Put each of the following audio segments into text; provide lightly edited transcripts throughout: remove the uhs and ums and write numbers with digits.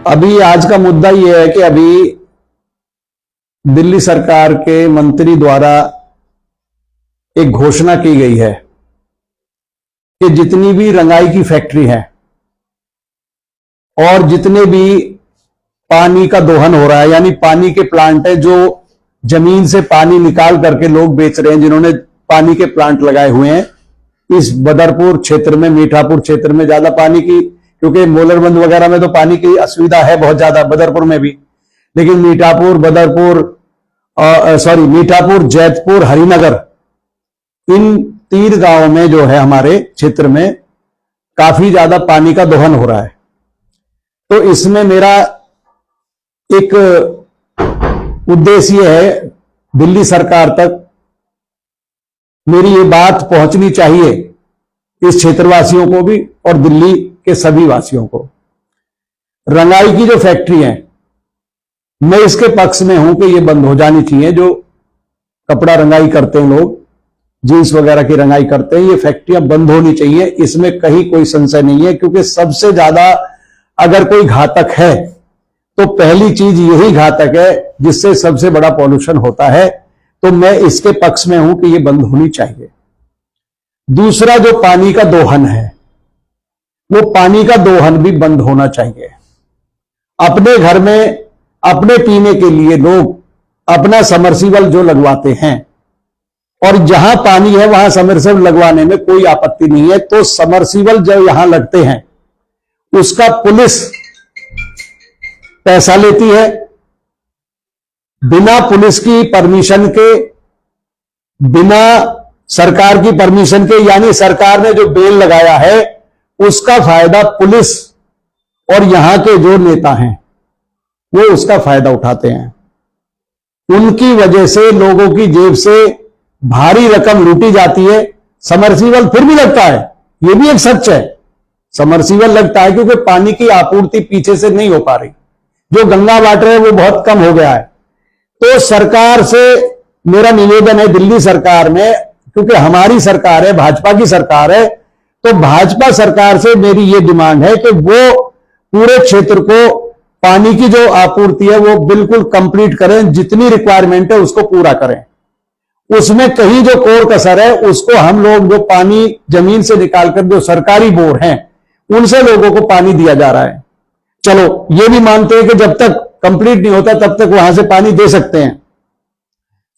अभी आज का मुद्दा यह है कि अभी दिल्ली सरकार के मंत्री द्वारा एक घोषणा की गई है कि जितनी भी रंगाई की फैक्ट्री है और जितने भी पानी का दोहन हो रहा है, यानी पानी के प्लांट है जो जमीन से पानी निकाल करके लोग बेच रहे हैं, जिन्होंने पानी के प्लांट लगाए हुए हैं इस बदरपुर क्षेत्र में, मीठापुर क्षेत्र में ज्यादा पानी की, क्योंकि मोलरबंद वगैरह में तो पानी की असुविधा है बहुत ज्यादा, बदरपुर में भी, लेकिन मीठापुर, मीठापुर, जैतपुर, हरिनगर, इन 3 गांवों में जो है हमारे क्षेत्र में काफी ज्यादा पानी का दोहन हो रहा है। तो इसमें मेरा एक उद्देश्य है, दिल्ली सरकार तक मेरी ये बात पहुंचनी चाहिए, इस क्षेत्रवासियों को भी और दिल्ली के सभी वासियों को। रंगाई की जो फैक्ट्री है, मैं इसके पक्ष में हूं कि ये बंद हो जानी चाहिए। जो कपड़ा रंगाई करते हैं लोग, जींस वगैरह की रंगाई करते हैं, ये फैक्ट्रियां बंद होनी चाहिए, इसमें कहीं कोई संशय नहीं है। क्योंकि सबसे ज्यादा अगर कोई घातक है तो पहली चीज यही घातक है जिससे सबसे बड़ा पॉल्यूशन होता है। तो मैं इसके पक्ष में हूं कि ये बंद होनी चाहिए। दूसरा, जो पानी का दोहन है, वो पानी का दोहन भी बंद होना चाहिए। अपने घर में अपने पीने के लिए लोग अपना समरसीबल जो लगवाते हैं, और जहां पानी है वहां समरसीबल लगवाने में कोई आपत्ति नहीं है, तो समरसीबल जो यहां लगते हैं उसका पुलिस पैसा लेती है, बिना पुलिस की परमिशन के, बिना सरकार की परमिशन के, यानी सरकार ने जो बेल लगाया है उसका फायदा पुलिस और यहां के जो नेता हैं वो उसका फायदा उठाते हैं। उनकी वजह से लोगों की जेब से भारी रकम लूटी जाती है। समरसीबल फिर भी लगता है, यह भी एक सच है, समरसीबल लगता है क्योंकि पानी की आपूर्ति पीछे से नहीं हो पा रही, जो गंगा वाटर है वो बहुत कम हो गया है। तो सरकार से मेरा निवेदन है, दिल्ली सरकार में, क्योंकि हमारी सरकार है, भाजपा की सरकार है, तो भाजपा सरकार से मेरी ये डिमांड है कि वो पूरे क्षेत्र को पानी की जो आपूर्ति है वो बिल्कुल कंप्लीट करें, जितनी रिक्वायरमेंट है उसको पूरा करें। उसमें कहीं जो कोर कसर है उसको हम लोग, जो पानी जमीन से निकालकर जो सरकारी बोर हैं उनसे लोगों को पानी दिया जा रहा है। चलो ये भी मानते हैं कि जब तक कंप्लीट नहीं होता तब तक वहां से पानी दे सकते हैं।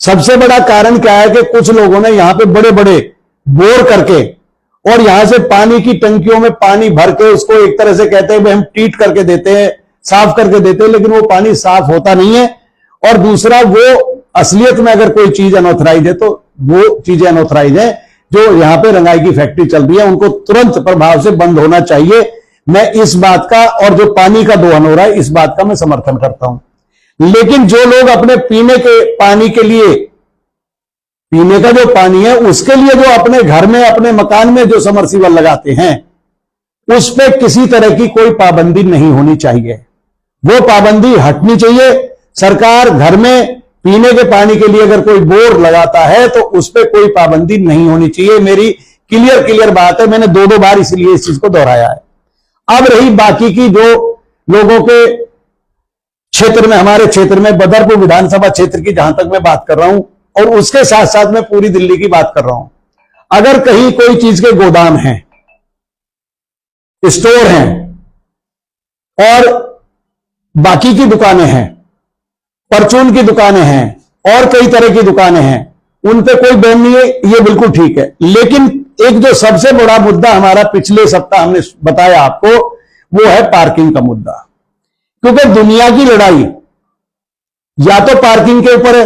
सबसे बड़ा कारण क्या है कि कुछ लोगों ने यहां पे बड़े बड़े बोर करके और यहां से पानी की टंकियों में पानी भर के उसको एक तरह से कहते हैं हम ट्रीट करके देते हैं, साफ करके देते हैं, लेकिन वो पानी साफ होता नहीं है। और दूसरा, वो असलियत में अगर कोई चीज अनऑथराइज है तो वो चीजें अनऑथराइज है। जो यहां पे रंगाई की फैक्ट्री चल रही है उनको तुरंत प्रभाव से बंद होना चाहिए। मैं इस बात का, और जो पानी का दोहन हो रहा है इस बात का मैं समर्थन करता हूं। लेकिन जो लोग अपने पीने के पानी के लिए, पीने का जो पानी है उसके लिए जो अपने घर में, अपने मकान में जो समरसीबल लगाते हैं उस पर किसी तरह की कोई पाबंदी नहीं होनी चाहिए, वो पाबंदी हटनी चाहिए। सरकार घर में पीने के पानी के लिए अगर कोई बोर लगाता है तो उस पर कोई पाबंदी नहीं होनी चाहिए। मेरी क्लियर बात है, मैंने 2 बार इसलिए इस चीज को दोहराया है। अब रही बाकी की जो लोगों के क्षेत्र में, हमारे क्षेत्र में बदरपुर विधानसभा क्षेत्र की जहां तक मैं बात कर रहा हूं, और उसके साथ साथ मैं पूरी दिल्ली की बात कर रहा हूं। अगर कहीं कोई चीज के गोदाम हैं, स्टोर हैं और बाकी की दुकानें हैं, परचून की दुकानें हैं और कई तरह की दुकानें हैं, उन पे कोई बैन नहीं है, ये बिल्कुल ठीक है। लेकिन एक जो सबसे बड़ा मुद्दा हमारा पिछले सप्ताह हमने बताया आपको, वो है पार्किंग का मुद्दा। क्योंकि दुनिया की लड़ाई या तो पार्किंग के ऊपर है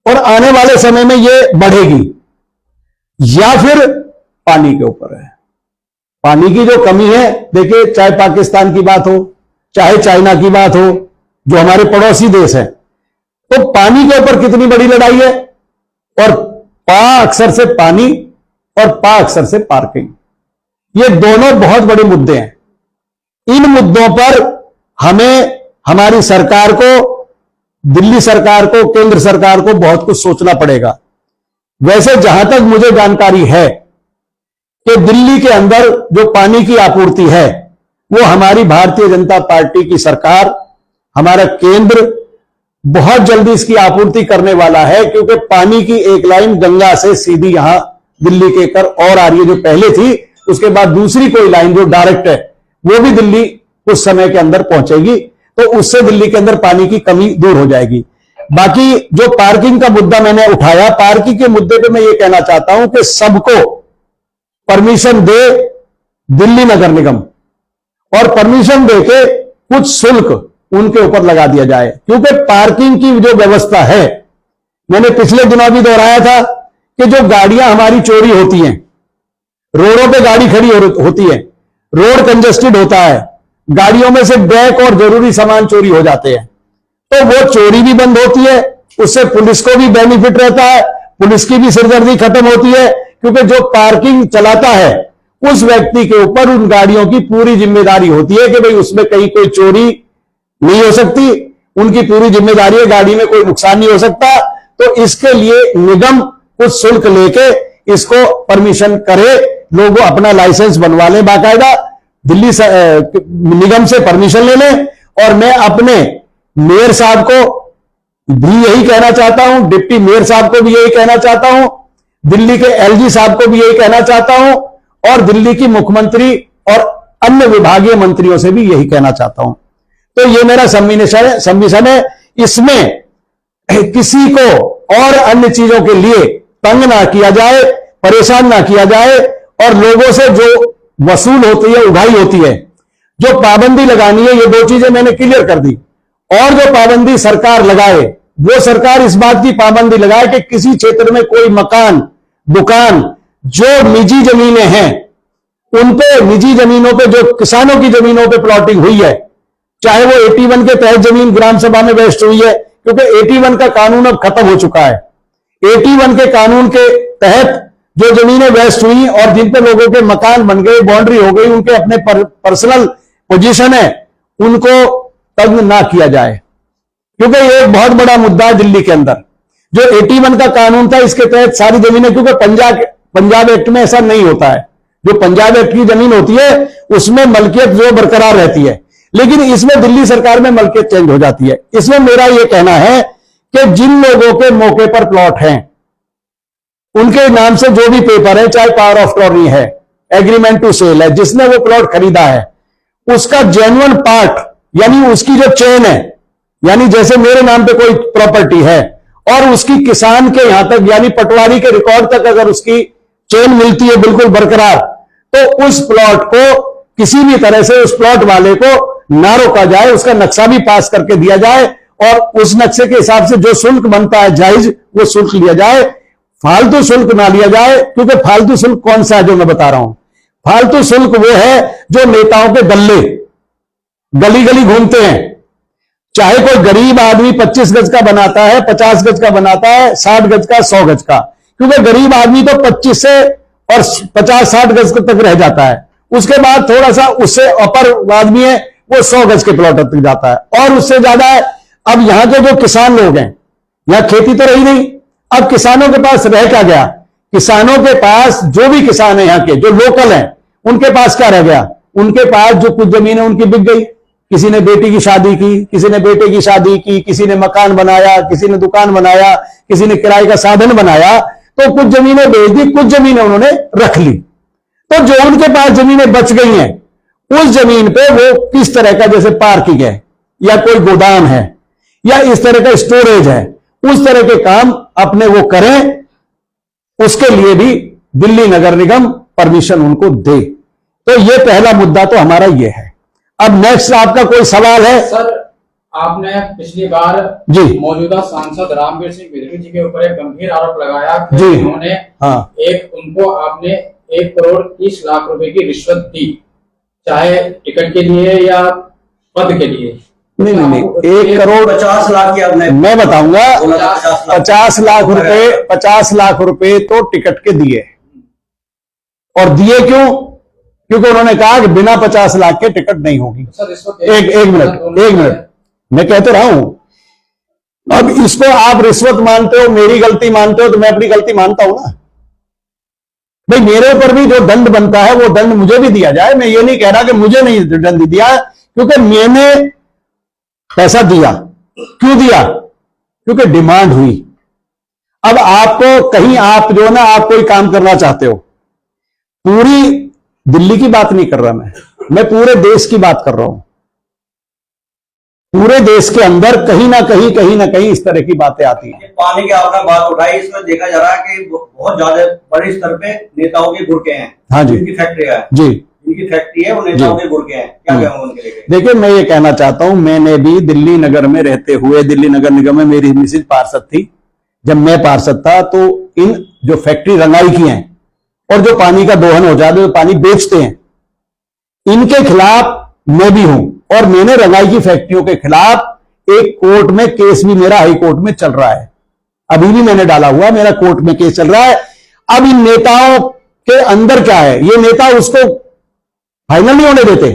और आने वाले समय में ये बढ़ेगी, या फिर पानी के ऊपर है। पानी की जो कमी है, देखिए चाहे पाकिस्तान की बात हो, चाहे चाइना की बात हो, जो हमारे पड़ोसी देश है, तो पानी के ऊपर कितनी बड़ी लड़ाई है। और पा अक्षर से पानी और पा अक्षर से पार्किंग, ये दोनों बहुत बड़े मुद्दे हैं। इन मुद्दों पर हमें, हमारी सरकार को, दिल्ली सरकार को, केंद्र सरकार को बहुत कुछ सोचना पड़ेगा। वैसे जहां तक मुझे जानकारी है कि दिल्ली के अंदर जो पानी की आपूर्ति है वो हमारी भारतीय जनता पार्टी की सरकार, हमारा केंद्र बहुत जल्दी इसकी आपूर्ति करने वाला है, क्योंकि पानी की एक लाइन गंगा से सीधी यहां दिल्ली के कर और आ रही है, जो पहले थी, उसके बाद दूसरी कोई लाइन जो डायरेक्ट है वो भी दिल्ली कुछ समय के अंदर पहुंचेगी, तो उससे दिल्ली के अंदर पानी की कमी दूर हो जाएगी। बाकी जो पार्किंग का मुद्दा मैंने उठाया, पार्किंग के मुद्दे पे मैं ये कहना चाहता हूं कि सबको परमिशन दे दिल्ली नगर निगम, और परमिशन देके कुछ शुल्क उनके ऊपर लगा दिया जाए, क्योंकि पार्किंग की जो व्यवस्था है, मैंने पिछले दिनों भी दोहराया था कि जो गाड़ियां हमारी चोरी होती हैं, रोडों पे गाड़ी खड़ी होती है, रोड कंजेस्टेड होता है, गाड़ियों में से बैग और जरूरी सामान चोरी हो जाते हैं, तो वो चोरी भी बंद होती है, उससे पुलिस को भी बेनिफिट रहता है, पुलिस की भी सिरदर्दी खत्म होती है, क्योंकि जो पार्किंग चलाता है उस व्यक्ति के ऊपर उन गाड़ियों की पूरी जिम्मेदारी होती है कि भाई उसमें कहीं कोई चोरी नहीं हो सकती, उनकी पूरी जिम्मेदारी है, गाड़ी में कोई नुकसान नहीं हो सकता। तो इसके लिए निगम कुछ शुल्क लेके इसको परमिशन करे, लोग अपना लाइसेंस बनवा ले, बाकायदा दिल्ली निगम से परमिशन ले लें। और मैं अपने मेयर साहब को भी यही कहना चाहता हूं, डिप्टी मेयर साहब को भी यही कहना चाहता हूं, दिल्ली के एलजी साहब को भी यही कहना चाहता हूं, और दिल्ली की मुख्यमंत्री और अन्य विभागीय मंत्रियों से भी यही कहना चाहता हूं। तो ये मेरा सबमिशन है, इसमें किसी को और अन्य चीजों के लिए तंग ना किया जाए, परेशान ना किया जाए, और लोगों से जो वसूल होती है, उगाही होती है, जो पाबंदी लगानी है, ये दो चीजें मैंने क्लियर कर दी। और जो पाबंदी सरकार लगाए, वो सरकार इस बात की पाबंदी लगाए कि किसी क्षेत्र में कोई मकान, दुकान, जो निजी जमीनें हैं, उन पे, निजी जमीनों पे, जो किसानों की जमीनों पे प्लॉटिंग हुई है, चाहे वो 81 के तहत जमीन ग्राम सभा में वेस्ट हुई है, क्योंकि 81 का कानून अब खत्म हो चुका है। 81 के कानून के तहत जो जमीनें वेस्ट हुई और जिन पे लोगों के मकान बन गए, बाउंड्री हो गई, उनके अपने पर्सनल पोजीशन है, उनको तंग ना किया जाए, क्योंकि ये एक बहुत बड़ा मुद्दा है दिल्ली के अंदर। जो 81 का कानून था, इसके तहत सारी जमीनें, क्योंकि पंजाब एक्ट में ऐसा नहीं होता है, जो पंजाब एक्ट की जमीन होती है उसमें मलकियत जो बरकरार रहती है, लेकिन इसमें दिल्ली सरकार में मलकियत चेंज हो जाती है। इसमें मेरा यह कहना है कि जिन लोगों के मौके पर प्लॉट हैं, उनके नाम से जो भी पेपर है, चाहे पावर ऑफ अटॉर्नी है, एग्रीमेंट टू सेल है, जिसने वो प्लॉट खरीदा है, उसका जेन्युइन पार्ट, यानी उसकी जो चेन है, यानी जैसे मेरे नाम पे कोई प्रॉपर्टी है और उसकी किसान के यहां तक, यानी पटवारी के रिकॉर्ड तक अगर उसकी चेन मिलती है बिल्कुल बरकरार, तो उस प्लॉट को किसी भी तरह से उस प्लॉट वाले को ना रोका जाए, उसका नक्शा भी पास करके दिया जाए, और उस नक्शे के हिसाब से जो शुल्क बनता है जायज, वो शुल्क लिया जाए, फालतू शुल्क ना लिया जाए। क्योंकि फालतू शुल्क कौन सा है जो मैं बता रहा हूं? फालतू शुल्क वो है जो नेताओं के दल्ले गली गली घूमते हैं, चाहे कोई गरीब आदमी 25 गज का बनाता है, 50 गज का बनाता है, 60 गज का, 100 गज का, क्योंकि गरीब आदमी तो 25 से और 50-60 गज तक रह जाता है, उसके बाद थोड़ा सा उससे अपर आदमी है, वो 100 गज के प्लॉट तक जाता है, और उससे ज्यादा है। अब यहां के जो किसान लोग हैं, यहां खेती तो रही नहीं, अब किसानों के पास रह क्या गया? किसानों के पास, जो भी किसान है यहाँ के, जो लोकल हैं, उनके पास क्या रह गया? उनके पास जो कुछ जमीन है उनकी बिक गई, किसी ने बेटी की शादी की, किसी ने बेटे की शादी की, किसी ने मकान बनाया, किसी ने दुकान बनाया, किसी ने किराए का साधन बनाया, तो कुछ जमीनें बेच दी, कुछ जमीनें उन्होंने रख ली। तो जो उनके पास जमीनें बच गई हैं, उस जमीन पे वो किस तरह का, जैसे पार्किंग है या कोई गोदाम है या इस तरह का स्टोरेज है, उस तरह के काम अपने वो करें, उसके लिए भी दिल्ली नगर निगम परमिशन उनको दे। तो ये पहला मुद्दा तो हमारा ये है। अब नेक्स्ट आपका कोई सवाल है? सर, आपने पिछली बार जी मौजूदा सांसद रामवीर सिंह बिधरी जी के ऊपर एक गंभीर आरोप लगाया कि जी उन्होंने उनको आपने 1 करोड़ 30 लाख रुपए की रिश्वत दी, चाहे टिकट के लिए या पद के लिए। नहीं, 1 करोड़ 50 लाख की आपने, मैं बताऊंगा, 50 लाख रुपए, 50 लाख रुपए तो टिकट के दिए, और दिए क्यों? क्योंकि उन्होंने कहा कि बिना 50 लाख के टिकट नहीं होगी। एक मिनट, मैं कहते रहा हूं। अब इसको आप रिश्वत मानते हो, मेरी गलती मानते हो, तो मैं अपनी गलती मानता हूं ना। भाई मेरे ऊपर भी जो दंड बनता है वो दंड मुझे भी दिया जाए। मैं ये नहीं कह रहा कि मुझे नहीं दंड दिया, क्योंकि मैंने पैसा दिया। क्यों दिया? क्योंकि डिमांड हुई। अब आपको कहीं आप जो ना आप कोई काम करना चाहते हो, पूरी दिल्ली की बात नहीं कर रहा मैं पूरे देश की बात कर रहा हूं। पूरे देश के अंदर कहीं ना कहीं इस तरह की बातें आती हैं। पानी की आपने बात उठाई, इसमें देखा जा रहा है कि बहुत ज्यादा बड़े स्तर पे नेताओं के गुर्के हैं। हाँ जी, इनकी फैक्ट्री है जी, इनकी फैक्ट्री है, वो नेताओं के गुर्के हैं। क्या कहूँ उनके लिए? देखिए मैं ये कहना चाहता हूं, मैंने भी दिल्ली नगर में रहते हुए, दिल्ली नगर निगम में मेरी मिसेज पार्षद थी, जब मैं पार्षद था, तो इन जो फैक्ट्री रंगाई की हैं और जो पानी का दोहन हो जाता है, जो पानी बेचते हैं, इनके खिलाफ मैं भी हूं। और मैंने रंगाई की फैक्ट्रियों के खिलाफ एक कोर्ट में केस भी मेरा हाई कोर्ट में चल रहा है, अभी भी मैंने डाला हुआ, मेरा कोर्ट में केस चल रहा है। अब इन नेताओं के अंदर क्या है, ये नेता उसको फाइनल नहीं होने देते,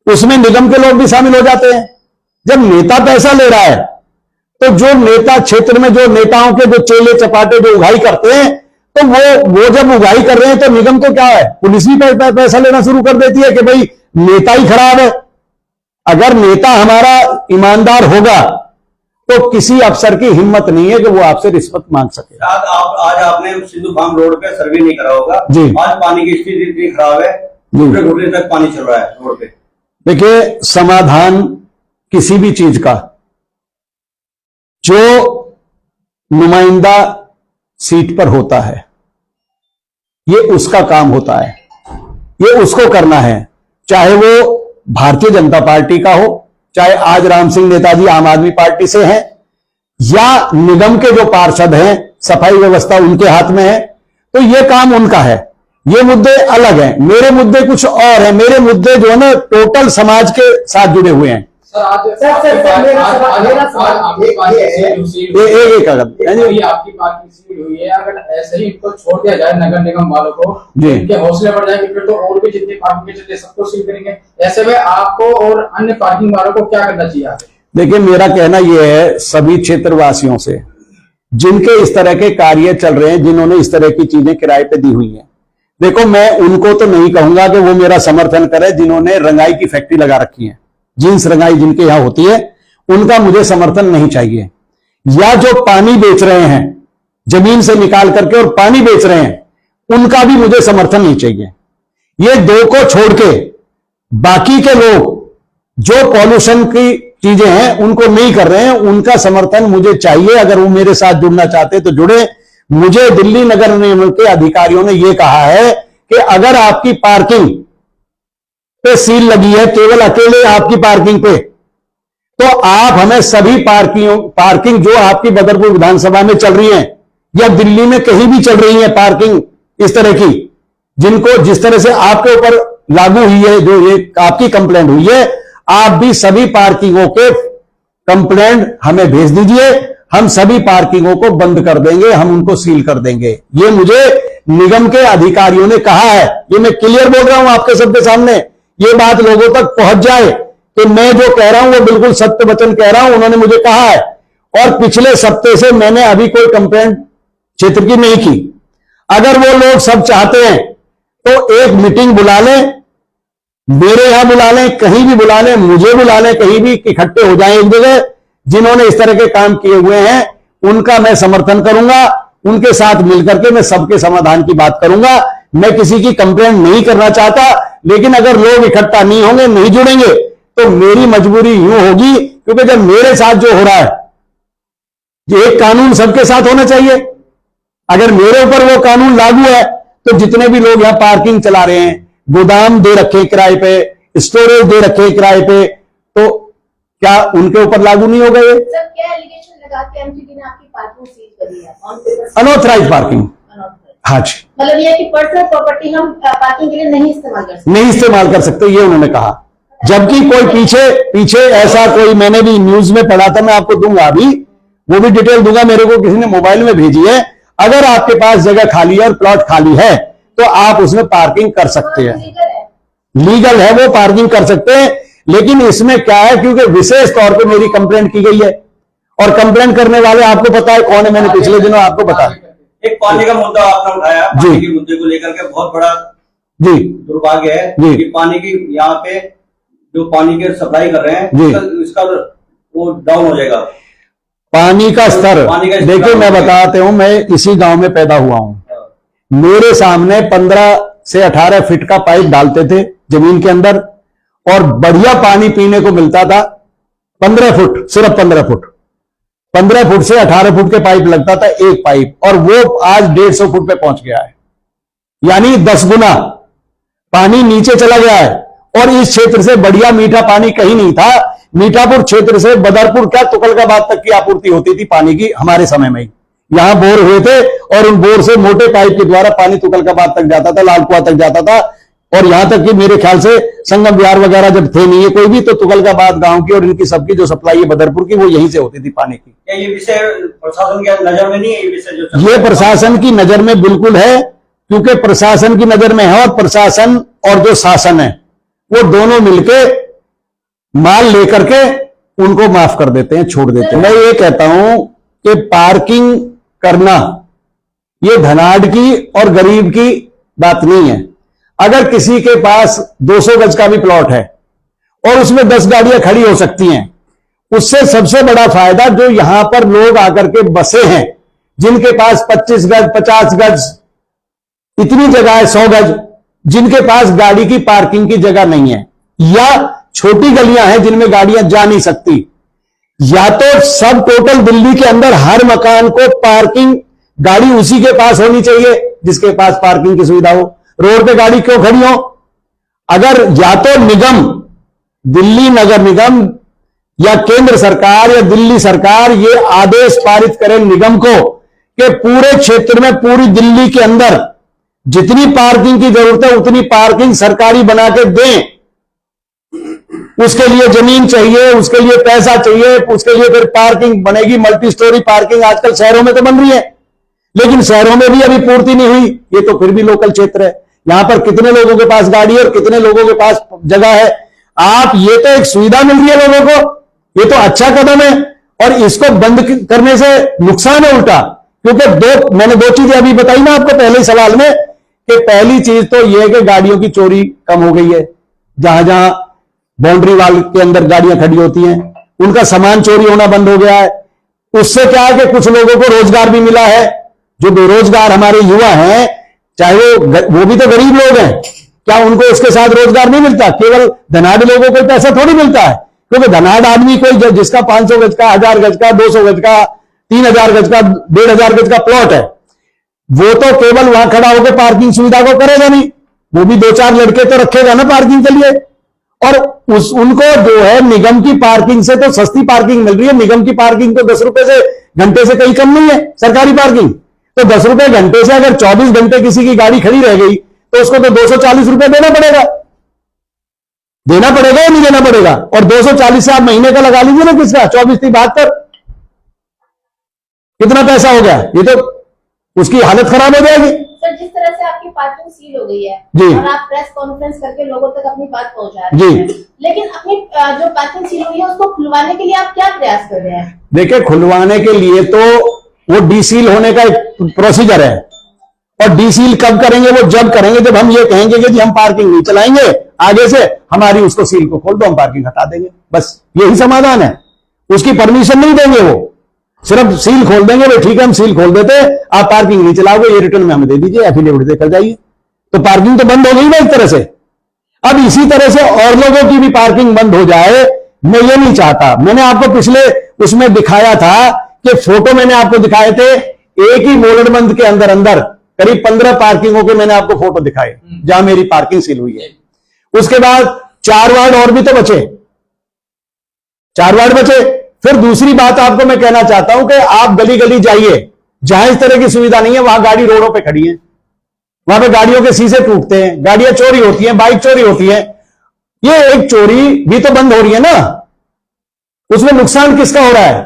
उसमें निगम के लोग भी शामिल हो जाते हैं। जब नेता पैसा ले रहा है तो जो नेता क्षेत्र में जो नेताओं के जो चेले चपाटे जो उगाई करते हैं, तो वो जब उगाई कर रहे हैं तो निगम को क्या है, पुलिस भी पैसा लेना शुरू कर देती है कि भाई नेता ही खराब है। अगर नेता हमारा ईमानदार होगा तो किसी अफसर की हिम्मत नहीं है कि वो आपसे रिश्वत मांग सके। आज आपने सिंधु फार्म रोड पे सर्वे नहीं करा होगा जी। आज पानी की स्थिति इतनी खराब है, घुटने तक पानी चल रहा है रोड पे। देखिए, समाधान किसी भी चीज का जो नुमाइंदा सीट पर होता है, ये उसका काम होता है, ये उसको करना है। चाहे वो भारतीय जनता पार्टी का हो, चाहे आज राम सिंह नेताजी आम आदमी पार्टी से हैं, या निगम के जो पार्षद हैं, सफाई व्यवस्था उनके हाथ में है, तो ये काम उनका है। ये मुद्दे अलग हैं, मेरे मुद्दे कुछ और हैं। मेरे मुद्दे जो है ना टोटल समाज के साथ जुड़े हुए हैं। सर आज आपकी पार्टी सील हुई है, अगर ऐसे ही इनको छोड़ दिया जाए नगर निगम वालों को, इनके हौसले बढ़ जाएंगे, फिर तो और भी जितनी पार्किंग के चलते सबको सील करेंगे। ऐसे में आपको और अन्य पार्किंग वालों को क्या करना चाहिए? देखिए, मेरा कहना यह है सभी क्षेत्रवासियों से, जिनके इस तरह के कार्य चल रहे हैं, जिन्होंने इस तरह की चीजें किराए पे दी हुई हैं, देखो मैं उनको तो नहीं कहूंगा कि वो मेरा समर्थन करे, जिन्होंने रंगाई की फैक्ट्री लगा रखी है, जींस रंगाई जिनके यहां होती है, उनका मुझे समर्थन नहीं चाहिए। या जो पानी बेच रहे हैं, जमीन से निकाल करके और पानी बेच रहे हैं, उनका भी मुझे समर्थन नहीं चाहिए। ये दो को छोड़ के बाकी के लोग जो पॉल्यूशन की चीजें हैं उनको नहीं कर रहे हैं, उनका समर्थन मुझे चाहिए। अगर वो मेरे साथ जुड़ना चाहते तो जुड़े। मुझे दिल्ली नगर निगम के अधिकारियों ने यह कहा है कि अगर आपकी पार्किंग पे सील लगी है, केवल अकेले आपकी पार्किंग पे, तो आप हमें सभी पार्किंग जो आपकी बदरपुर विधानसभा में चल रही है या दिल्ली में कहीं भी चल रही है पार्किंग इस तरह की, जिनको जिस तरह से आपके ऊपर लागू हुई है, जो ये आपकी कंप्लेंट हुई है, आप भी सभी पार्किंगों के कंप्लेंट हमें भेज दीजिए। हम सभी पार्किंगों को बंद कर देंगे, हम उनको सील कर देंगे। ये मुझे निगम के अधिकारियों ने कहा है। ये मैं क्लियर बोल रहा हूं आपके सबके सामने, ये बात लोगों तक पहुंच जाए कि मैं जो कह रहा हूं वो बिल्कुल सत्य वचन कह रहा हूं। उन्होंने मुझे कहा है, और पिछले सप्ताह से मैंने अभी कोई कंप्लेंट क्षेत्र की नहीं की। अगर वो लोग सब चाहते हैं तो एक मीटिंग बुला लें, मेरे यहां बुला लें, कहीं भी बुला लें, मुझे बुला लें, कहीं भी इकट्ठे हो जाएं एक जगह। जिन्होंने इस तरह के काम किए हुए हैं उनका मैं समर्थन करूंगा, उनके साथ मिलकर के मैं सबके समाधान की बात करूंगा। मैं किसी की कंप्लेंट नहीं करना चाहता, लेकिन अगर लोग इकट्ठा नहीं होंगे, नहीं जुड़ेंगे, तो मेरी मजबूरी यूं होगी, क्योंकि जब मेरे साथ जो हो रहा है, एक कानून सबके साथ होना चाहिए। अगर मेरे ऊपर वो कानून लागू है तो जितने भी लोग यहां पार्किंग चला रहे हैं, गोदाम दे रखे किराए पे, स्टोरेज दे रखे किराए पे, तो क्या उनके ऊपर लागू नहीं होगा? ये सर क्या एलिगेशन लगा के एमसीडी ने आपकी पार्किंग सील करी है? Unauthorised parking. हाँ जी, मतलब ये कि पर्सनल प्रॉपर्टी हम पार्किंग के लिए नहीं इस्तेमाल कर सकते, नहीं इस्तेमाल कर सकते, ये उन्होंने कहा। जबकि कोई पीछे ऐसा कोई, मैंने भी न्यूज में पढ़ा था, मैं आपको दूंगा अभी, वो भी डिटेल दूंगा, मेरे को किसी ने मोबाइल में भेजी है। अगर आपके पास जगह खाली है और प्लॉट खाली है तो आप उसमें पार्किंग कर सकते हैं, लीगल है, वो पार्किंग कर सकते हैं। लेकिन इसमें क्या है, क्योंकि विशेष तौर पे मेरी कंप्लेंट की गई है, और कंप्लेंट करने वाले आपको पता है कौन है, मैंने पिछले दिनों आपको बताया। एक पानी का मुद्दा आपने उठाया, जी। पानी के मुद्दे को लेकर के बहुत बड़ा जी दुर्भाग्य है जी। कि पानी की यहाँ पे जो पानी के सप्लाई कर रहे हैं जी। इसका वो डाउन हो जाएगा। पानी का स्तर, पानी का स्तर देखिए मैं बताते हूं, मैं इसी गांव में पैदा हुआ हूं। मेरे सामने 15 से 18 फीट का पाइप डालते थे जमीन के अंदर और बढ़िया पानी पीने को मिलता था। 15 फुट, सिर्फ 15 फुट, 15 फुट से 18 फुट के पाइप लगता था, एक पाइप, और वो आज 150 फुट पे पहुंच गया है, यानी 10 गुना पानी नीचे चला गया है। और इस क्षेत्र से बढ़िया मीठा पानी कहीं नहीं था। मीठापुर क्षेत्र से बदरपुर क्या तुगलकाबाद तक की आपूर्ति होती थी पानी की हमारे समय में ही। यहां बोर हुए थे और उन बोर से मोटे पाइप के द्वारा पानी तुगलकाबाद तक जाता था, लालकुआ तक जाता था। और यहां तक कि मेरे ख्याल से संगम विहार वगैरह जब थे नहीं है कोई भी, तो तुगलकाबाद गांव की और इनकी सबकी जो सप्लाई है बदरपुर की, वो यहीं से होती थी पानी की। क्या ये विषय प्रशासन के नजर में नहीं है? ये विषय जो ये प्रशासन की नजर में बिल्कुल है, क्योंकि प्रशासन की नजर में है, और प्रशासन और जो शासन है वो दोनों मिलके माल लेकर के उनको माफ कर देते हैं, छोड़ देते हैं। मैं ये कहता हूं कि पार्किंग करना ये धनाढ़ की और गरीब की बात नहीं है। अगर किसी के पास 200 गज का भी प्लॉट है और उसमें 10 गाड़ियां खड़ी हो सकती हैं, उससे सबसे बड़ा फायदा जो यहां पर लोग आकर के बसे हैं, जिनके पास 25 गज 50 गज इतनी जगह है, 100 गज, जिनके पास गाड़ी की पार्किंग की जगह नहीं है, या छोटी गलियां हैं जिनमें गाड़ियां जा नहीं सकती, या तो सब टोटल दिल्ली के अंदर हर मकान को पार्किंग गाड़ी उसी के पास होनी चाहिए जिसके पास पार्किंग की सुविधा हो। रोड पे गाड़ी क्यों खड़ी हो? अगर या तो निगम, दिल्ली नगर निगम या केंद्र सरकार या दिल्ली सरकार ये आदेश पारित करे निगम को कि पूरे क्षेत्र में, पूरी दिल्ली के अंदर जितनी पार्किंग की जरूरत है उतनी पार्किंग सरकारी बना के दें। उसके लिए जमीन चाहिए, उसके लिए पैसा चाहिए, उसके लिए फिर पार्किंग बनेगी, मल्टी स्टोरी पार्किंग आजकल शहरों में तो बन रही है, लेकिन शहरों में भी अभी पूर्ति नहीं हुई। ये तो फिर भी लोकल क्षेत्र है, यहां पर कितने लोगों के पास गाड़ी है और कितने लोगों के पास जगह है। आप, ये तो एक सुविधा मिल रही है लोगों को, ये तो अच्छा कदम है, और इसको बंद करने से नुकसान है उल्टा। क्योंकि मैंने दो चीजें अभी बताई ना आपको पहले ही सवाल में, कि पहली चीज तो यह है कि गाड़ियों की चोरी कम हो गई है। जहां जहां बाउंड्री वाल के अंदर गाड़ियां खड़ी होती हैं, उनका सामान चोरी होना बंद हो गया है। उससे क्या है कि कुछ लोगों को रोजगार भी मिला है। जो बेरोजगार हमारे युवा हैं, चाहे वो भी तो गरीब लोग हैं, क्या उनको उसके साथ रोजगार नहीं मिलता? केवल धनाढ़ लोगों को पैसा थोड़ी मिलता है, क्योंकि धनाढ़ आदमी कोई जिसका 500 गज का, 1000 गज का, 200 गज का, 3000 गज का, 1500 गज का प्लॉट है, वो तो केवल वहां खड़ा होकर पार्किंग सुविधा को करेगा नहीं, वो भी 2-4 लड़के तो रखेगा ना पार्किंग के लिए। और उनको जो है निगम की पार्किंग से तो सस्ती पार्किंग मिल रही है। निगम की पार्किंग तो 10 रुपए से घंटे से कहीं कम नहीं है सरकारी पार्किंग। तो 10 रुपए घंटे से अगर 24 घंटे किसी की गाड़ी खड़ी रह गई तो उसको तो 240 रुपए देना पड़ेगा या नहीं देना पड़ेगा? और 240 से आप महीने का लगा लीजिए ना, किसका 24-72 कितना पैसा हो गया? ये तो उसकी हालत खराब हो जाएगी। सर, जिस तरह से आपकी पार्किंग सील हो गई है जी, और आप प्रेस कॉन्फ्रेंस करके लोगों तक अपनी बात पहुंचा रहे हैं, लेकिन अपनी जो पार्किंग सील हुई है उसको खुलवाने के लिए आप क्या प्रयास कर रहे हैं? देखिए, खुलवाने के लिए तो वो डीसील होने का एक प्रोसीजर है, और डीसील कब करेंगे? वो जब करेंगे जब हम ये कहेंगे कि जी हम पार्किंग नहीं चलाएंगे आगे से, हमारी उसको सील को खोल दो, हम पार्किंग हटा देंगे, बस यही समाधान है। उसकी परमिशन नहीं देंगे, वो सिर्फ सील खोल देंगे, भाई ठीक है हम सील खोल देते, आप पार्किंग नहीं चलाओगे, ये रिटर्न में हमें दे दीजिए, एफिडेविट देकर जाइए। तो पार्किंग तो बंद हो गई ना एक तरह से। अब इसी तरह से और लोगों की भी पार्किंग बंद हो जाए, मैं ये नहीं चाहता। मैंने आपको पिछले उसमें दिखाया था कि फोटो मैंने आपको दिखाए थे, एक ही मोलड़बंद के अंदर करीब 15 पार्किंगों के मैंने आपको फोटो दिखाए जहां मेरी पार्किंग सील हुई है। उसके बाद 4 वार्ड और भी तो बचे, 4 वार्ड बचे। फिर दूसरी बात आपको मैं कहना चाहता हूं कि आप गली गली जाइए, जहां इस तरह की सुविधा नहीं है वहां गाड़ी रोडों पे खड़ी है, वहां पे गाड़ियों के शीशे टूटते हैं, गाड़ियां चोरी होती हैं, बाइक चोरी होती है। ये एक चोरी भी तो बंद हो रही है ना, उसमें नुकसान किसका हो रहा है?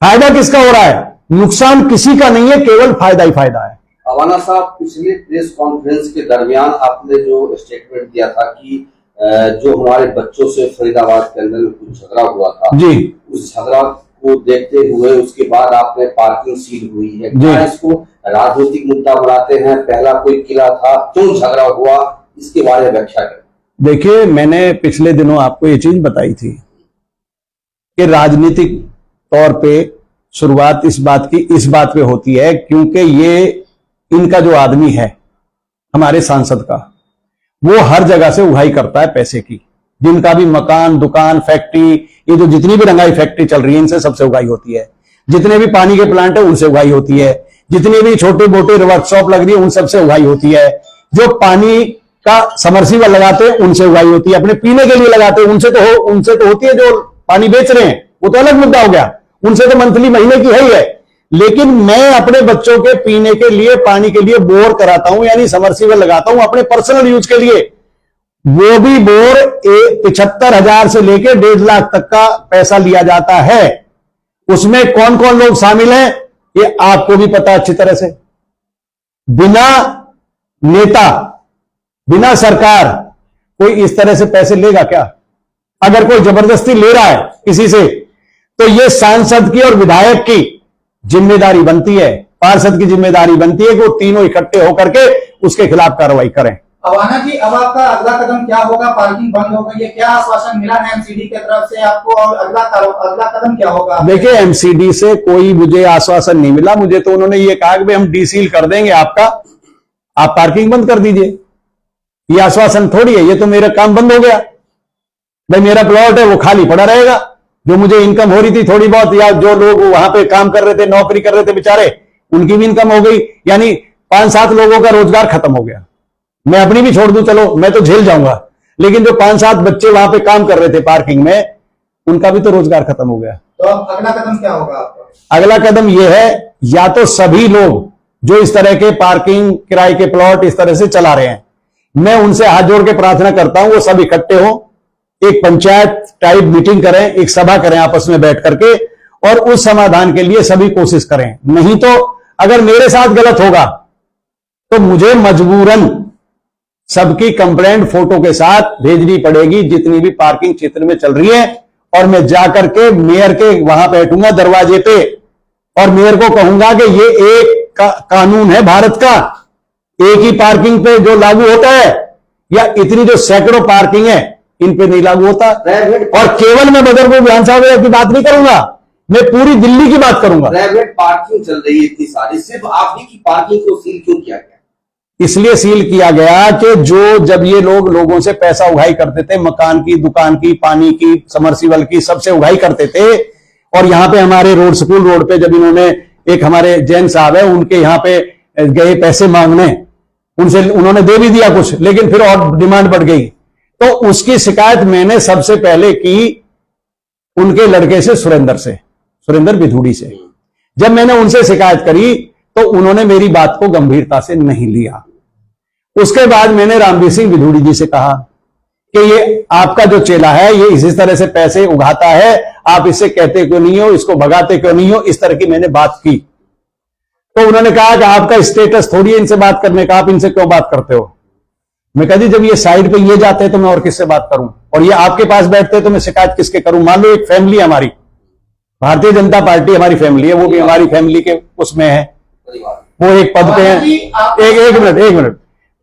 फायदा किसका हो रहा है? नुकसान किसी का नहीं है, केवल फायदा ही फायदा है। अवाना साहब, पिछले प्रेस कॉन्फ्रेंस के दरमियान आपने जो स्टेटमेंट दिया था कि जो हमारे बच्चों से फरीदाबाद के अंदर में कुछ झगड़ा हुआ था, जी, उस झगड़ा को देखते हुए उसके बाद आपने पार्किंग सील हुई है, क्या इसको राजनीतिक मुद्दा बनाते हैं? पहला कोई किला था, क्यों झगड़ा हुआ, इसके बारे में व्याख्या करें। देखिए, मैंने पिछले दिनों आपको ये चीज बताई थी कि राजनीतिक तौर पे शुरुआत इस बात पे होती है, क्योंकि ये इनका जो आदमी है हमारे सांसद का, वो हर जगह से उगाही करता है पैसे की। जिनका भी मकान, दुकान, फैक्ट्री, ये जो जितनी भी रंगाई फैक्ट्री चल रही है, इनसे सबसे उगाही होती है। जितने भी पानी के प्लांट है उनसे उगाही होती है। जितनी भी छोटे मोटे वर्कशॉप लग रही है उन सबसे उगाही होती है। जो पानी का समरसीबल लगाते हैं उनसे उगाही होती है। अपने पीने के लिए लगाते हैं उनसे तो होती है। जो पानी बेच रहे हैं वो तो अलग मुद्दा हो गया, उनसे तो मंथली महीने की है ही है। लेकिन मैं अपने बच्चों के पीने के लिए, पानी के लिए बोर कराता हूं, यानी समरसीबल लगाता हूं अपने पर्सनल यूज के लिए। वो भी बोर 75,000 से लेकर 1.5 लाख तक का पैसा लिया जाता है। उसमें कौन कौन लोग शामिल हैं ये आपको भी पता अच्छी तरह से। बिना नेता, बिना सरकार कोई इस तरह से पैसे लेगा क्या? अगर कोई जबरदस्ती ले रहा है किसी से, तो ये सांसद की और विधायक की जिम्मेदारी बनती है, पार्षद की जिम्मेदारी बनती है कि वो तीनों इकट्ठे होकर के उसके खिलाफ कार्रवाई करें। अवाना जी, अब आपका अगला कदम क्या होगा? पार्किंग बंद हो गई है, क्या आश्वासन मिला है एमसीडी की तरफ से आपको, और अगला कदम क्या होगा? देखिए, एमसीडी से कोई मुझे आश्वासन नहीं मिला। मुझे तो उन्होंने ये कहा कि भाई हम डीसील कर देंगे आपका, आप पार्किंग बंद कर दीजिए। ये आश्वासन थोड़ी है, ये तो मेरा काम बंद हो गया। भाई मेरा प्लॉट है वो खाली पड़ा रहेगा। जो मुझे इनकम हो रही थी थोड़ी बहुत, या जो लोग वहां पे काम कर रहे थे, नौकरी कर रहे थे बेचारे, उनकी भी इनकम हो गई। यानी 5-7 लोगों का रोजगार खत्म हो गया। मैं अपनी भी छोड़ दूं, चलो मैं तो झेल जाऊंगा, लेकिन जो 5-7 बच्चे वहां पे काम कर रहे थे पार्किंग में, उनका भी तो रोजगार खत्म हो गया। तो अब अगला कदम क्या होगा आपका? अगला कदम यह है, या तो सभी लोग जो इस तरह के पार्किंग, किराए के प्लॉट इस तरह से चला रहे हैं, मैं उनसे हाथ जोड़ के प्रार्थना करता हूं वो सब इकट्ठे हों, एक पंचायत टाइप मीटिंग करें, एक सभा करें आपस में बैठ करके, और उस समाधान के लिए सभी कोशिश करें। नहीं तो अगर मेरे साथ गलत होगा तो मुझे मजबूरन सबकी कंप्लेंट फोटो के साथ भेजनी पड़ेगी, जितनी भी पार्किंग क्षेत्र में चल रही है। और मैं जाकर के मेयर के वहां बैठूंगा दरवाजे पे, और मेयर को कहूंगा कि ये एक कानून है भारत का, एक ही पार्किंग पे जो लागू होता है, या इतनी जो सैकड़ों पार्किंग है इन पे नहीं लागू होता। और केवल मैं बदरपुर विधानसभा की बात नहीं करूंगा, मैं पूरी दिल्ली की बात करूंगा। प्राइवेट पार्किंग चल रही है इतनी सारी, सिर्फ आप ही की पार्किंग को सील क्यों किया गया? इसलिए सील किया गया कि जब ये लोगों से पैसा उगाही करते थे, मकान की, दुकान की, पानी की, समरसीबल की, सबसे उगाही करते थे। और यहां पे हमारे स्कूल रोड पे जब इन्होंने, एक हमारे जैन साहब है, उनके यहां पे गए पैसे मांगने, उनसे उन्होंने दे भी दिया कुछ, लेकिन फिर और डिमांड बढ़ गई। तो उसकी शिकायत मैंने सबसे पहले की उनके लड़के से, सुरेंद्र बिधूड़ी से। जब मैंने उनसे शिकायत करी तो उन्होंने मेरी बात को गंभीरता से नहीं लिया। उसके बाद मैंने रामवीर सिंह बिधूड़ी जी से कहा कि ये आपका जो चेला है ये इसी तरह से पैसे उगाता है, आप इससे कहते क्यों नहीं हो, इसको भगाते क्यों नहीं हो, इस तरह की मैंने बात की। तो उन्होंने कहा कि आपका स्टेटस थोड़ी है इनसे बात करने का, आप इनसे क्यों बात करते हो। मैं कहा जी, जब ये साइड पे ये जाते हैं तो मैं और किससे बात करूं, और ये आपके पास बैठते हैं तो मैं शिकायत किसके करूं। मान लो एक फैमिली हमारी, भारतीय जनता पार्टी हमारी फैमिली है, वो भी हमारी फैमिली के उसमें है, वो एक पद पे है। एक मिनट,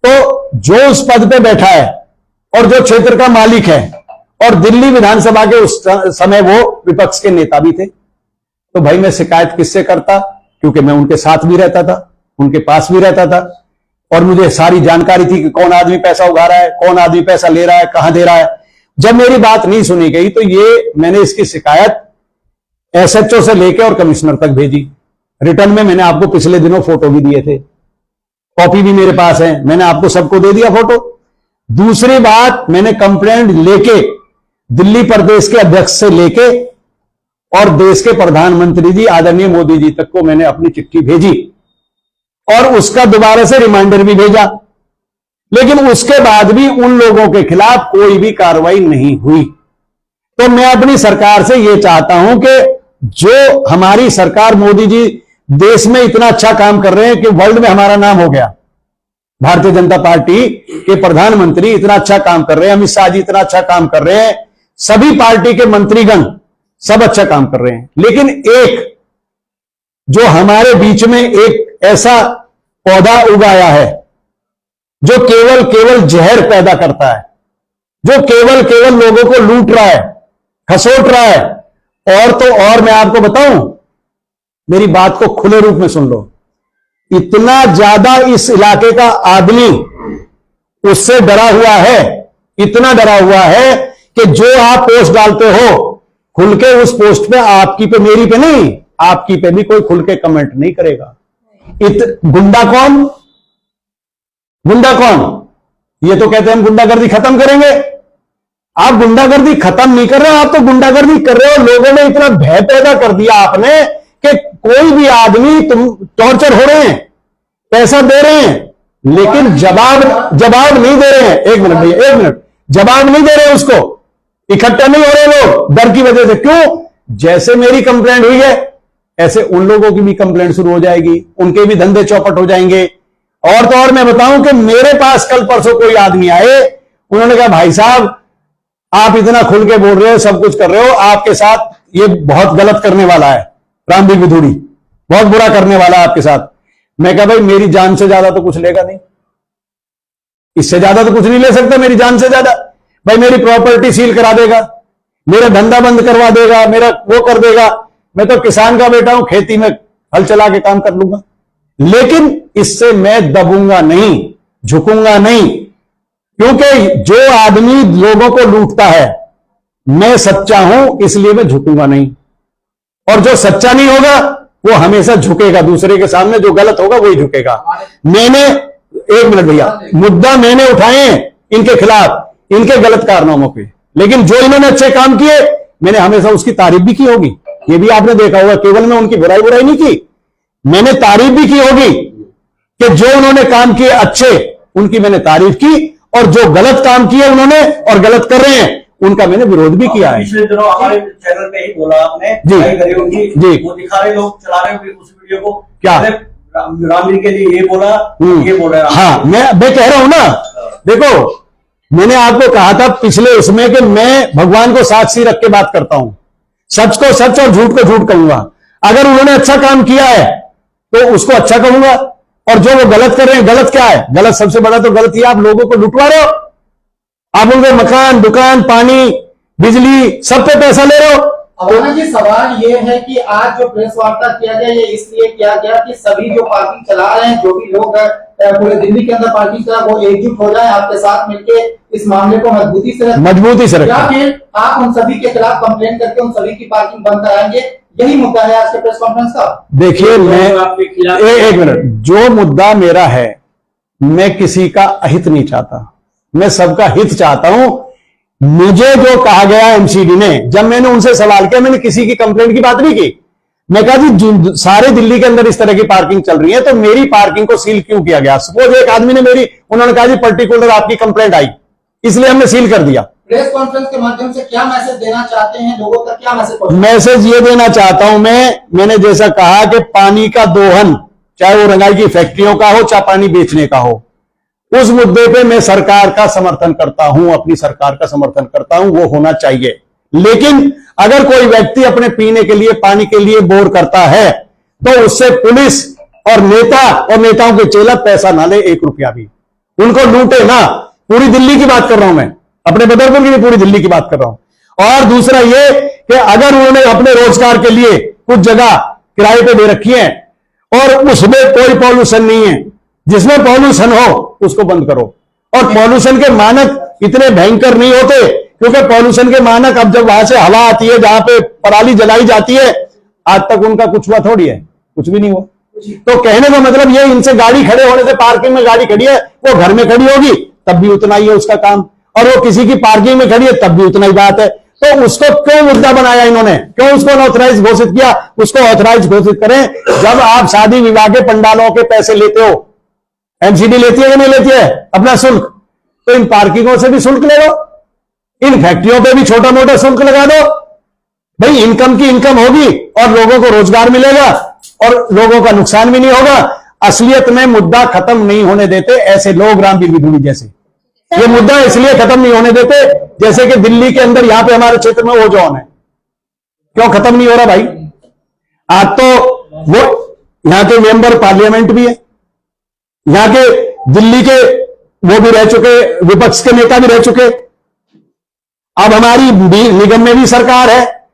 तो जो उस पद पे बैठा है और जो क्षेत्र का मालिक है, और दिल्ली विधानसभा के उस समय वो विपक्ष के नेता भी थे, तो भाई मैं शिकायत किससे करता, क्योंकि मैं उनके साथ भी रहता था, उनके पास भी रहता था, और मुझे सारी जानकारी थी कि कौन आदमी पैसा उगा रहा है, कौन आदमी पैसा ले रहा है, कहां दे रहा है। जब मेरी बात नहीं सुनी गई तो मैंने इसकी शिकायत एसएचओ से लेकर और कमिश्नर तक भेजी। रिटर्न में मैंने आपको पिछले दिनों फोटो भी दिए थे, कॉपी भी मेरे पास है, मैंने आपको सबको दे दिया फोटो। दूसरी बात, मैंने कंप्लेंट लेके दिल्ली प्रदेश के अध्यक्ष से लेके और देश के प्रधानमंत्री जी आदरणीय मोदी जी तक को मैंने अपनी चिट्ठी भेजी, और उसका दोबारा से रिमाइंडर भी भेजा। लेकिन उसके बाद भी उन लोगों के खिलाफ कोई भी कार्रवाई नहीं हुई। तो मैं अपनी सरकार से यह चाहता हूं कि जो हमारी सरकार, मोदी जी देश में इतना अच्छा काम कर रहे हैं कि वर्ल्ड में हमारा नाम हो गया, भारतीय जनता पार्टी के प्रधानमंत्री इतना अच्छा काम कर रहे हैं, अमित शाह जी इतना अच्छा काम कर रहे हैं, सभी पार्टी के मंत्रीगण सब अच्छा काम कर रहे हैं, लेकिन एक जो हमारे बीच में एक ऐसा पौधा उगाया है जो केवल जहर पैदा करता है, जो केवल लोगों को लूट रहा है, खसोट रहा है। और तो और मैं आपको बताऊं, मेरी बात को खुले रूप में सुन लो, इतना ज्यादा इस इलाके का आदमी उससे डरा हुआ है, इतना डरा हुआ है कि जो आप पोस्ट डालते हो खुल के उस पोस्ट पे, आपकी पे मेरी पे नहीं, आपकी पे भी कोई खुल के कमेंट नहीं करेगा। गुंडा कौन? गुंडा कौन? ये तो कहते हैं हम गुंडागर्दी खत्म करेंगे। आप गुंडागर्दी खत्म नहीं कर रहे हो, आप तो गुंडागर्दी कर रहे हो। लोगों ने इतना भय पैदा कर दिया आपने कि कोई भी आदमी, तुम टॉर्चर हो रहे हैं, पैसा दे रहे हैं, लेकिन जवाब नहीं दे रहे हैं। एक मिनट भैया, एक मिनट, जवाब नहीं दे रहे हैं, उसको इकट्ठा नहीं हो रहे लोग डर की वजह से। क्यों? जैसे मेरी कंप्लेंट हुई है ऐसे उन लोगों की भी कंप्लेंट शुरू हो जाएगी, उनके भी धंधे चौपट हो जाएंगे। और तो और मैं बताऊं कि मेरे पास कल परसों कोई आदमी आए, उन्होंने कहा भाई साहब आप इतना खुल के बोल रहे हो, सब कुछ कर रहे हो, आपके साथ ये बहुत गलत करने वाला है, रामवीर विधूड़ी बहुत बुरा करने वाला है आपके साथ। मैं कहा भाई मेरी जान से ज्यादा तो कुछ लेगा नहीं, इससे ज्यादा तो कुछ नहीं ले सकता मेरी जान से ज्यादा। भाई मेरी प्रॉपर्टी सील करा देगा, मेरा धंधा बंद करवा देगा, मेरा वो कर देगा। मैं तो किसान का बेटा हूं, खेती में हल चला के काम कर लूंगा, लेकिन इससे मैं दबूंगा नहीं, झुकूंगा नहीं। क्योंकि जो आदमी लोगों को लूटता है, मैं सच्चा हूं इसलिए मैं झुकूंगा नहीं, और जो सच्चा नहीं होगा वो हमेशा झुकेगा दूसरे के सामने, जो गलत होगा वही झुकेगा। मैंने, एक मिनट भैया, मुद्दा मैंने उठाए हैं इनके खिलाफ, इनके गलत कारनामों पे, लेकिन जो इन्होंने अच्छे काम किए मैंने हमेशा उसकी तारीफ भी की होगी। ये भी आपने देखा होगा, केवल मैं उनकी बुराई नहीं की, मैंने तारीफ भी की होगी कि जो उन्होंने काम किए अच्छे, उनकी मैंने तारीफ की, और जो गलत काम किए उन्होंने और गलत कर रहे हैं उनका मैंने विरोध भी किया है। पिछले दिनों हमारे चैनल पे ही बोला आपने, जी जी, वो दिखा रहे लोग चला रहे उस वीडियो को, क्या रामवीर के लिए ये बोला, ये बोल रहे हैं। हाँ, मैं कह रहा हूं ना, देखो मैंने आपको कहा था पिछले उसमें कि मैं भगवान को साक्षी रख के बात करता हूं, सच को सच और झूठ को झूठ कहूंगा। अगर उन्होंने अच्छा काम किया है तो उसको अच्छा कहूंगा, और जो वो गलत कर रहे हैं, गलत क्या है? गलत सबसे बड़ा तो गलत ही आप लोगों को लुटवा रहे हो, आप उनके मकान, दुकान, पानी, बिजली सब पे पैसा ले रहे हो। अवना जी, सवाल ये है कि आज जो प्रेस वार्ता किया गया ये इसलिए किया गया कि सभी जो पार्किंग चला रहे हैं, जो भी लोग पूरे दिल्ली के अंदर पार्किंग चला, वो एकजुट हो जाए, आपके साथ मिलके इस मामले को मजबूती से रखें, या फिर आप उन सभी के खिलाफ कंप्लेंट करके उन सभी की पार्किंग बंद कराएंगे? यही मुद्दा है आज के प्रेस कॉन्फ्रेंस का। देखिए, मैं एक मिनट, जो मुद्दा मेरा है, मैं किसी का अहित नहीं चाहता, मैं सबका हित चाहता हूं। मुझे जो कहा गया एमसीडी ने, जब मैंने उनसे सवाल किया, मैंने किसी की कंप्लेंट की बात नहीं की। मैं कहा जी सारे दिल्ली के अंदर इस तरह की पार्किंग चल रही है, तो मेरी पार्किंग को सील क्यों किया गया? सपोज एक आदमी ने उन्होंने कहा जी पर्टिकुलर आपकी कंप्लेंट आई, इसलिए हमने सील कर दिया। प्रेस कॉन्फ्रेंस के माध्यम से क्या मैसेज देना चाहते हैं लोगों तक? क्या मैसेज ये देना चाहता हूं मैंने जैसा कहा कि पानी का दोहन, चाहे वो रंगाई की फैक्ट्रियों का हो, चाहे पानी बेचने का हो, उस मुद्दे पे मैं सरकार का समर्थन करता हूं, अपनी सरकार का समर्थन करता हूं, वो होना चाहिए। लेकिन अगर कोई व्यक्ति अपने पीने के लिए, पानी के लिए बोर करता है, तो उससे पुलिस और नेता और नेताओं के चेला पैसा ना ले, 1 रुपया भी, उनको लूटे ना। पूरी दिल्ली की बात कर रहा हूं मैं, अपने बदरपुर की भी पूरी दिल्ली की बात कर रहा हूं। और दूसरा ये कि अगर उन्होंने अपने रोजगार के लिए कुछ जगह किराए पे दे रखी है और उसमें कोई पॉल्यूशन नहीं है, जिसमें पॉल्यूशन हो उसको बंद करो। और पॉल्यूशन के मानक इतने भयंकर नहीं होते, क्योंकि पॉल्यूशन के मानक, अब जब वहां से हवा आती है, जहां पे पराली जलाई जाती है, आज तक उनका कुछ हुआ थोड़ी है, कुछ भी नहीं हुआ। तो कहने का मतलब ये, इनसे गाड़ी खड़े होने से, पार्किंग में गाड़ी खड़ी है, वो घर में खड़ी होगी तब भी उतना ही है उसका काम, और वो किसी की पार्किंग में खड़ी है तब भी उतना ही बात है। तो उसको क्यों मुद्दा बनाया इन्होंने, क्यों उसको अनऑथराइज घोषित किया? उसको ऑथराइज घोषित करें। जब आप शादी विवाह के पंडालों के पैसे लेते हो, एमसीडी लेती है कि नहीं लेती है अपना शुल्क, तो इन पार्किंगों से भी शुल्क ले लो, इन फैक्ट्रियों पे भी छोटा मोटा शुल्क लगा दो। भाई इनकम की इनकम होगी और लोगों को रोजगार मिलेगा और लोगों का नुकसान भी नहीं होगा। असलियत में मुद्दा खत्म नहीं होने देते ऐसे लोग, रामवीर विधूड़ी जैसे। ये मुद्दा इसलिए खत्म नहीं होने देते जैसे कि दिल्ली के अंदर, यहां पे हमारे क्षेत्र में ओजोन है, क्यों खत्म नहीं हो रहा भाई? आज तो वो यहां के मेंबर पार्लियामेंट भी है, यहां के दिल्ली के वो भी रह चुके, विपक्ष के नेता भी रह चुके, अब हमारी निगम में भी सरकार है,